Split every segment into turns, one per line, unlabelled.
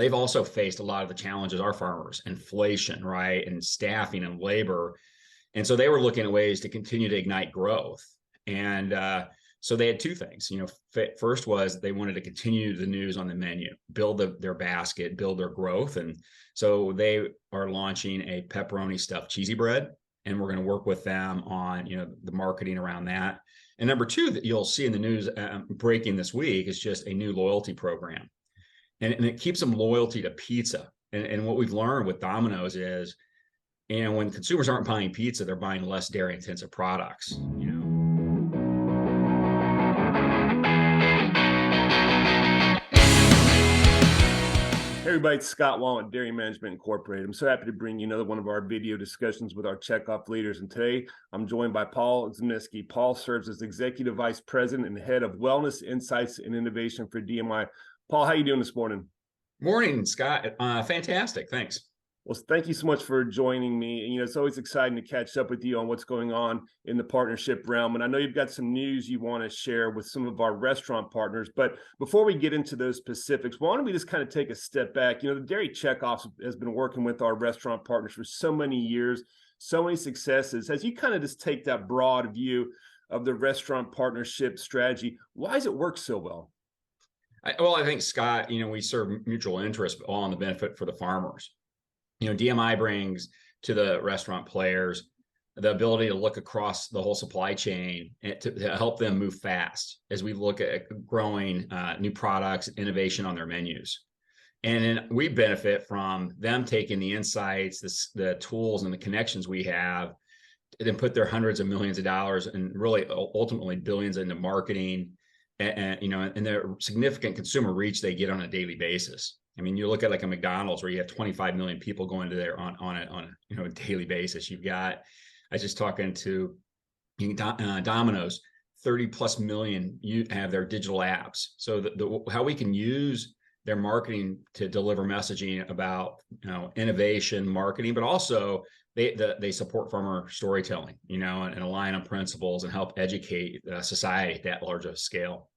they've also faced a lot of the challenges our farmers, inflation, right, and staffing and labor. And so they were looking at ways to continue to ignite growth. And so they had two things. First was they wanted to continue the news on the menu, build their basket, build their growth. And so they are launching a pepperoni stuffed cheesy bread, and we're going to work with them on the marketing around that. And number two that you'll see in the news breaking this week is just a new loyalty program, and it keeps them loyalty to pizza. And what we've learned with Domino's is, when consumers aren't buying pizza, they're buying less dairy intensive products.
Hey everybody, it's Scott Wallin, Dairy Management Incorporated. I'm so happy to bring you another one of our video discussions with our Checkoff leaders. And today I'm joined by Paul Ziemnisky. Paul serves as Executive Vice President and Head of Wellness Insights and Innovation for DMI. Paul, how are you doing this morning?
Morning, Scott. Fantastic. Thanks.
Well, thank you so much for joining me. It's always exciting to catch up with you on what's going on in the partnership realm. And I know you've got some news you want to share with some of our restaurant partners. But before we get into those specifics, why don't we just kind of take a step back? The Dairy Checkoffs has been working with our restaurant partners for so many years, so many successes. As you kind of just take that broad view of the restaurant partnership strategy, why does it work so well?
I think, Scott, we serve mutual interest, all on the benefit for the farmers. DMI brings to the restaurant players the ability to look across the whole supply chain and to help them move fast as we look at growing new products, innovation on their menus. And then we benefit from them taking the insights, the tools and the connections we have, and then put their hundreds of millions of dollars and really ultimately billions into marketing and the significant consumer reach they get on a daily basis. I mean, you look at like a McDonald's where you have 25 million people going to there on a daily basis. I was just talking to Domino's, 30 plus million you have their digital apps. So how we can use their marketing to deliver messaging about innovation, marketing, but also they support farmer storytelling, and align on principles and help educate society at that large of a scale.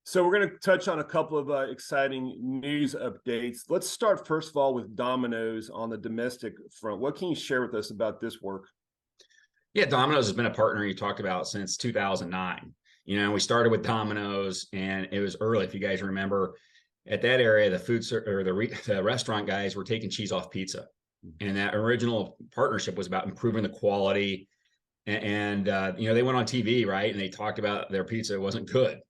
So we're going to touch on a couple of exciting news updates. Let's start first of all with Domino's on the domestic front. What can you share with us about this work?
Yeah, Domino's has been a partner you talked about since 2009. We started with Domino's, and it was early. If you guys remember, at that area, the restaurant guys were taking cheese off pizza, and that original partnership was about improving the quality. And they went on TV, right, and they talked about their pizza wasn't good.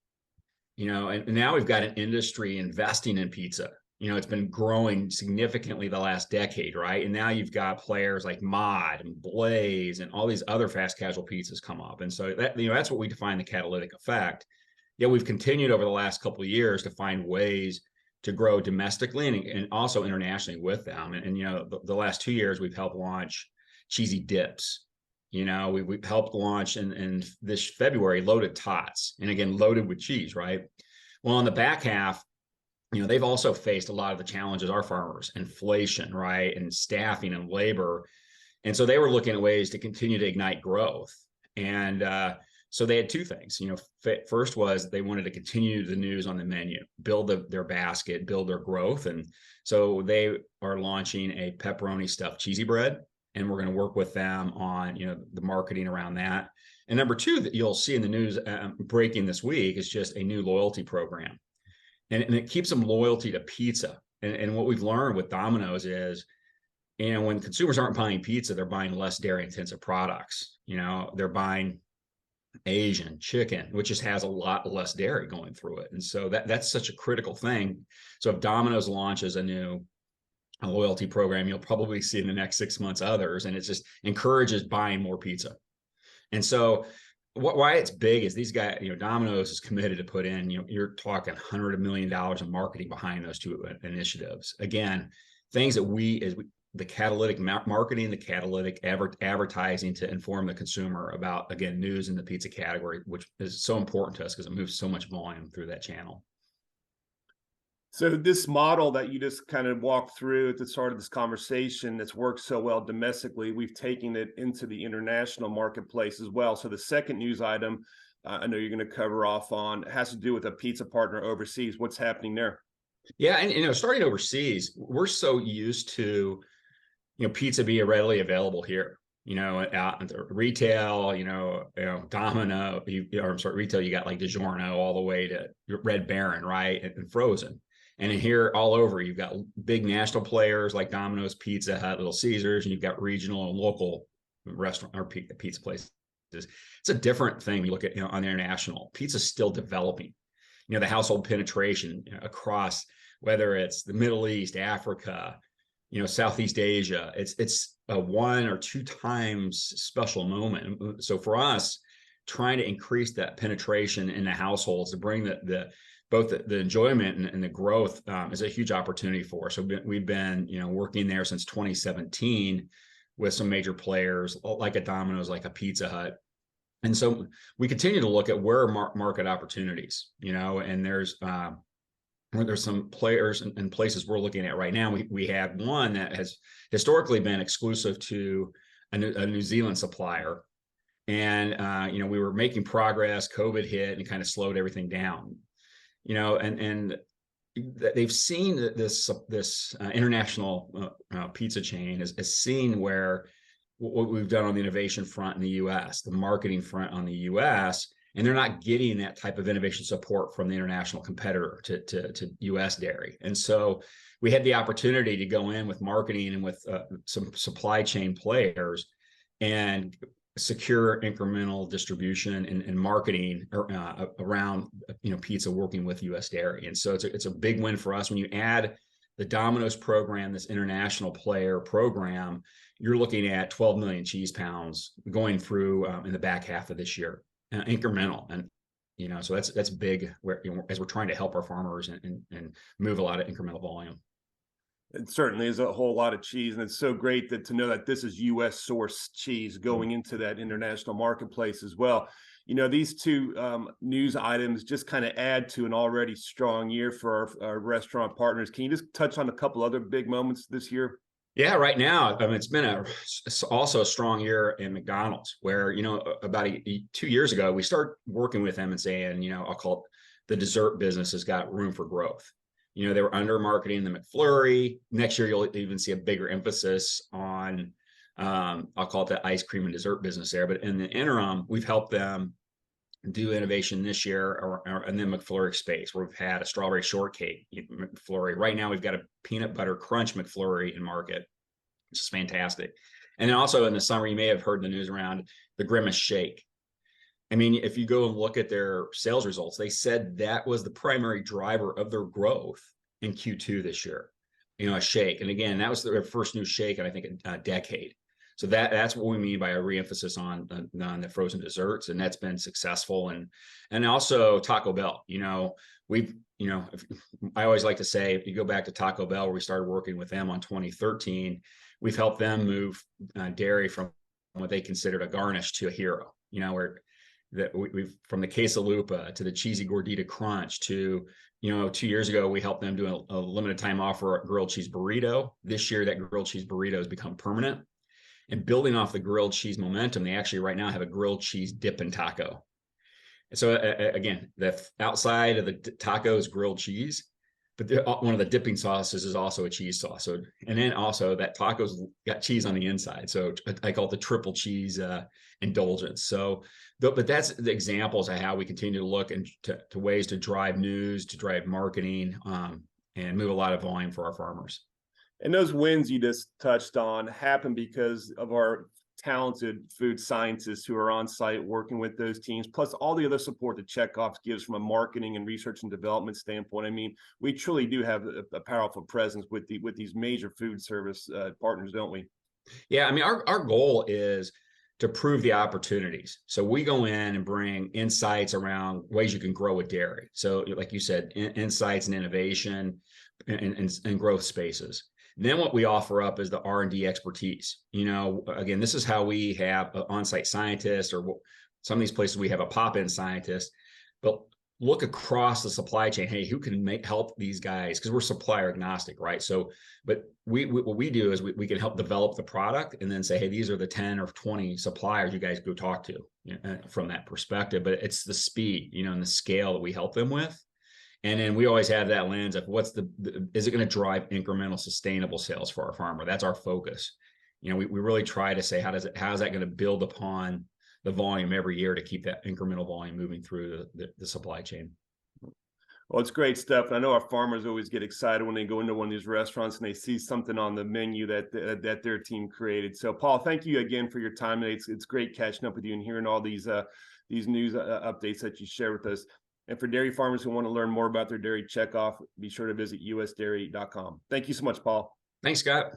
And now we've got an industry investing in pizza. It's been growing significantly the last decade, right? And now you've got players like Mod and Blaze and all these other fast casual pizzas come up. And so that's what we define the catalytic effect. Yet we've continued over the last couple of years to find ways to grow domestically and also internationally with them. And the last 2 years we've helped launch cheesy dips. We helped launch in this February loaded tots, and again, loaded with cheese, right? Well, on the back half, they've also faced a lot of the challenges our farmers, inflation, right, and staffing and labor. And so they were looking at ways to continue to ignite growth. And so they had two things. First was they wanted to continue the news on the menu, build their basket, build their growth. And so they are launching a pepperoni stuffed cheesy bread, and we're going to work with them on the marketing around that. And number two that you'll see in the news breaking this week is just a new loyalty program, and it keeps them loyalty to pizza. And what we've learned with Domino's is, when consumers aren't buying pizza, they're buying less dairy intensive products. They're buying Asian chicken, which just has a lot less dairy going through it. And so that's such a critical thing. So if Domino's launches a loyalty program, you'll probably see in the next 6 months others, and it just encourages buying more pizza. And so why it's big is these guys, Domino's is committed to put in, you're talking $100 million in marketing behind those two initiatives. Again, things that the catalytic marketing, the catalytic advertising to inform the consumer about, again, news in the pizza category, which is so important to us because it moves so much volume through that channel.
So this model that you just kind of walked through at the start of this conversation that's worked so well domestically, we've taken it into the international marketplace as well. So the second news item I know you're going to cover off on has to do with a pizza partner overseas. What's happening there?
Yeah, and starting overseas, we're so used to pizza being readily available here. Out at the retail, Domino, or I'm sorry, retail, you got like DiGiorno all the way to Red Baron, right? And frozen. And in here, all over, you've got big national players like Domino's, Pizza Hut, Little Caesars, and you've got regional and local restaurant or pizza places. It's a different thing. You look at, on the international, pizza's still developing. The household penetration across, whether it's the Middle East, Africa, Southeast Asia, it's a one or two times special moment. So for us, trying to increase that penetration in the households to bring the both the enjoyment and the growth is a huge opportunity for us. So we've been working there since 2017 with some major players like a Domino's, like a Pizza Hut. And so we continue to look at where market opportunities, and there's some players and places we're looking at right now. We have one that has historically been exclusive to a New Zealand supplier. And, we were making progress, COVID hit and kind of slowed everything down, and they've seen this international pizza chain has seen where what we've done on the innovation front in the US, the marketing front on the US, and they're not getting that type of innovation support from the international competitor to US dairy. And so we had the opportunity to go in with marketing and with some supply chain players and secure incremental distribution and marketing around pizza, working with US dairy. And so it's a big win for us. When you add the Domino's program, this international player program, you're looking at 12 million cheese pounds going through in the back half of this year, incremental. And so that's big, where as we're trying to help our farmers and move a lot of incremental volume.
It certainly is a whole lot of cheese, and it's so great to know that this is U.S. source cheese going into that international marketplace as well. These two news items just kind of add to an already strong year for our restaurant partners. Can you just touch on a couple other big moments this year?
Yeah, right now, it's been also a strong year in McDonald's, where about 2 years ago we started working with them and saying, I'll call it the dessert business has got room for growth. They were under marketing the McFlurry. Next year, you'll even see a bigger emphasis on, I'll call it the ice cream and dessert business there. But in the interim, we've helped them do innovation this year in the McFlurry space, where we've had a strawberry shortcake McFlurry. Right now, we've got a peanut butter crunch McFlurry in market, which is fantastic. And then also in the summer, you may have heard the news around the Grimace Shake. If you go and look at their sales results, they said that was the primary driver of their growth in Q2 this year, a shake. And again, that was their first new shake in, I think, a decade. So that's what we mean by a reemphasis on the frozen desserts, and that's been successful. And also Taco Bell. I always like to say, if you go back to Taco Bell, where we started working with them on 2013, we've helped them move dairy from what they considered a garnish to a hero. Where that we've from the quesalupa to the cheesy gordita crunch to 2 years ago we helped them do a limited time offer, a grilled cheese burrito. This year that grilled cheese burrito has become permanent, and building off the grilled cheese momentum, they actually right now have a grilled cheese dipping taco. And so again, the outside of the taco is grilled cheese, but one of the dipping sauces is also a cheese sauce. So, and then also that taco's got cheese on the inside. So I call it the triple cheese indulgence. So, but that's the examples of how we continue to look into ways to drive news, to drive marketing, and move a lot of volume for our farmers.
And those wins you just touched on happen because of our talented food scientists who are on site working with those teams, plus all the other support that Checkoffs gives from a marketing and research and development standpoint. We truly do have a powerful presence with these major food service partners, don't we?
Yeah, our goal is to prove the opportunities. So we go in and bring insights around ways you can grow with dairy. So like you said, insights and innovation and growth spaces. Then what we offer up is the R&D expertise. Again, this is how we have an on-site scientist, or some of these places we have a pop-in scientist, but look across the supply chain. Hey, who can help these guys? Because we're supplier agnostic, right? So, but what we do is we can help develop the product and then say, hey, these are the 10 or 20 suppliers you guys go talk to from that perspective. But it's the speed, and the scale that we help them with. And then we always have that lens of what's is it going to drive incremental sustainable sales for our farmer? That's our focus. You know, we really try to say, how is that going to build upon the volume every year to keep that incremental volume moving through the supply chain?
Well, it's great stuff. I know our farmers always get excited when they go into one of these restaurants and they see something on the menu that their team created. So, Paul, thank you again for your time. It's great catching up with you and hearing all these news updates that you share with us. And for dairy farmers who want to learn more about their dairy checkoff, be sure to visit usdairy.com. Thank you so much, Paul.
Thanks, Scott.